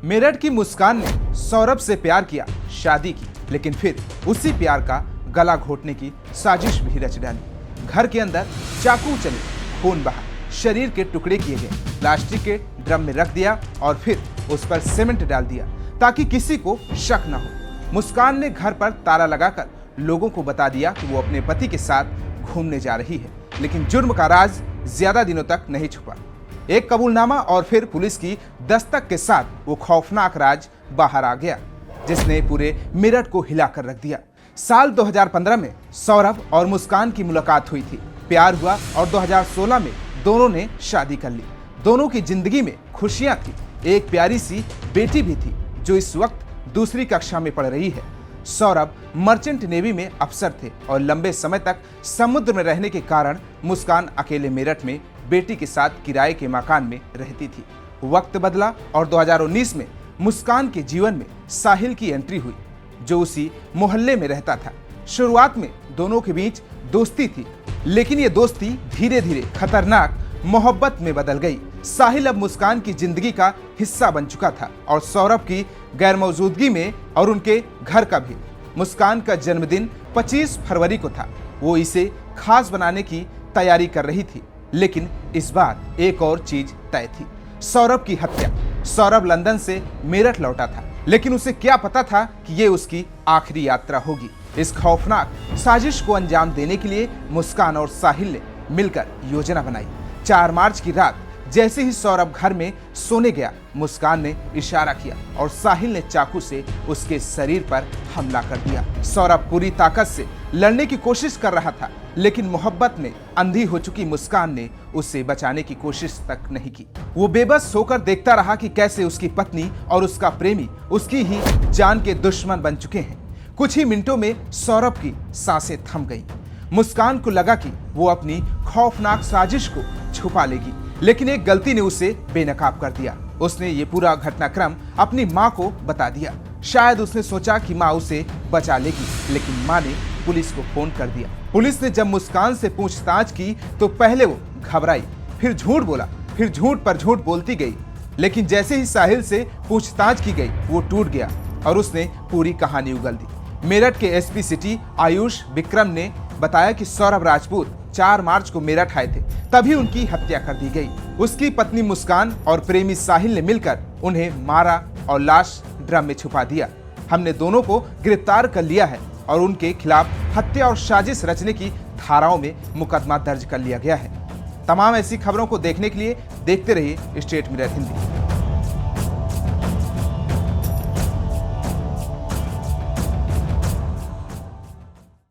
मेरठ की मुस्कान ने सौरभ से प्यार किया, शादी की, लेकिन फिर उसी प्यार का गला घोटने की साजिश भी रच डाली। घर के अंदर चाकू चले, खून बहा, शरीर के टुकड़े किए गए, प्लास्टिक के ड्रम में रख दिया और फिर उस पर सीमेंट डाल दिया ताकि किसी को शक न हो। मुस्कान ने घर पर ताला लगाकर लोगों को बता दिया कि वो अपने पति के साथ घूमने जा रही है, लेकिन जुर्म का राज ज्यादा दिनों तक नहीं छुपा। एक कबूलनामा और फिर पुलिस की दस्तक के साथ वो खौफनाक राज बाहर आ गया, जिसने पूरे मेरठ को हिलाकर रख दिया। साल 2015 में सौरभ और मुस्कान की मुलाकात हुई थी, प्यार हुआ और 2016 में दोनों ने शादी कर ली। दोनों की जिंदगी में खुशियां थी, एक प्यारी सी बेटी भी थी जो इस वक्त दूसरी कक्षा में पढ़ रही है। सौरभ मर्चेंट नेवी में अफसर थे और लंबे समय तक समुद्र में रहने के कारण मुस्कान अकेले मेरठ में बेटी के साथ किराए के मकान में रहती थी। वक्त बदला और 2019 में मुस्कान के जीवन में साहिल की एंट्री हुई, जो उसी मोहल्ले में रहता था। शुरुआत में दोनों के बीच दोस्ती थी, लेकिन ये दोस्ती धीरे धीरे खतरनाक मोहब्बत में बदल गई। साहिल अब मुस्कान की जिंदगी का हिस्सा बन चुका था और सौरभ की गैरमौजूदगी में और उनके घर का भी। मुस्कान का जन्मदिन 25 फरवरी को था। वो इसे खास बनाने की तैयारी कर रही थी, लेकिन इस बार एक और चीज तय थी, सौरभ की हत्या। सौरभ लंदन से मेरठ लौटा था, लेकिन उसे क्या पता था कि ये उसकी आखिरी यात्रा होगी। इस खौफनाक साजिश को अंजाम देने के लिए मुस्कान और साहिल ने मिलकर योजना बनाई। 4 मार्च की रात जैसे ही सौरभ घर में सोने गया, मुस्कान ने इशारा किया और साहिल ने चाकू से उसके शरीर पर हमला कर दिया। सौरभ पूरी ताकत से लड़ने की कोशिश कर रहा था, लेकिन मोहब्बत में अंधी हो चुकी मुस्कान ने उसे बचाने की कोशिश तक नहीं की। वो बेबस होकर देखता रहा कि कैसे उसकी पत्नी और उसका प्रेमी उसकी ही जान के दुश्मन बन चुके हैं। कुछ ही मिनटों में सौरभ की सांसें थम गईं। मुस्कान को लगा कि वो अपनी खौफनाक साजिश को छुपा लेगी, लेकिन एक गलती ने उसे बेनकाब कर दिया। उसने ये पूरा घटनाक्रम अपनी माँ को बता दिया। शायद उसने सोचा कि माँ उसे बचा लेगी, लेकिन माँ ने पुलिस को फोन कर दिया। पुलिस ने जब मुस्कान से पूछताछ की तो पहले वो घबराई, फिर झूठ बोला, फिर झूठ पर झूठ बोलती गई। लेकिन जैसे ही साहिल से पूछताछ की गई, वो टूट गया और उसने पूरी कहानी उगल दी। मेरठ के एसपी सिटी आयुष विक्रम ने बताया कि सौरभ राजपूत 4 मार्च को मेरठ आए थे, तभी उनकी हत्या कर दी गई। उसकी पत्नी मुस्कान और प्रेमी साहिल ने मिलकर उन्हें मारा और लाश ड्रम में छुपा दिया। हमने दोनों को गिरफ्तार कर लिया है और उनके खिलाफ हत्या और साजिश रचने की धाराओं में मुकदमा दर्ज कर लिया गया है। तमाम ऐसी खबरों को देखने के लिए देखते रहिए स्टेट मिरर हिंदी।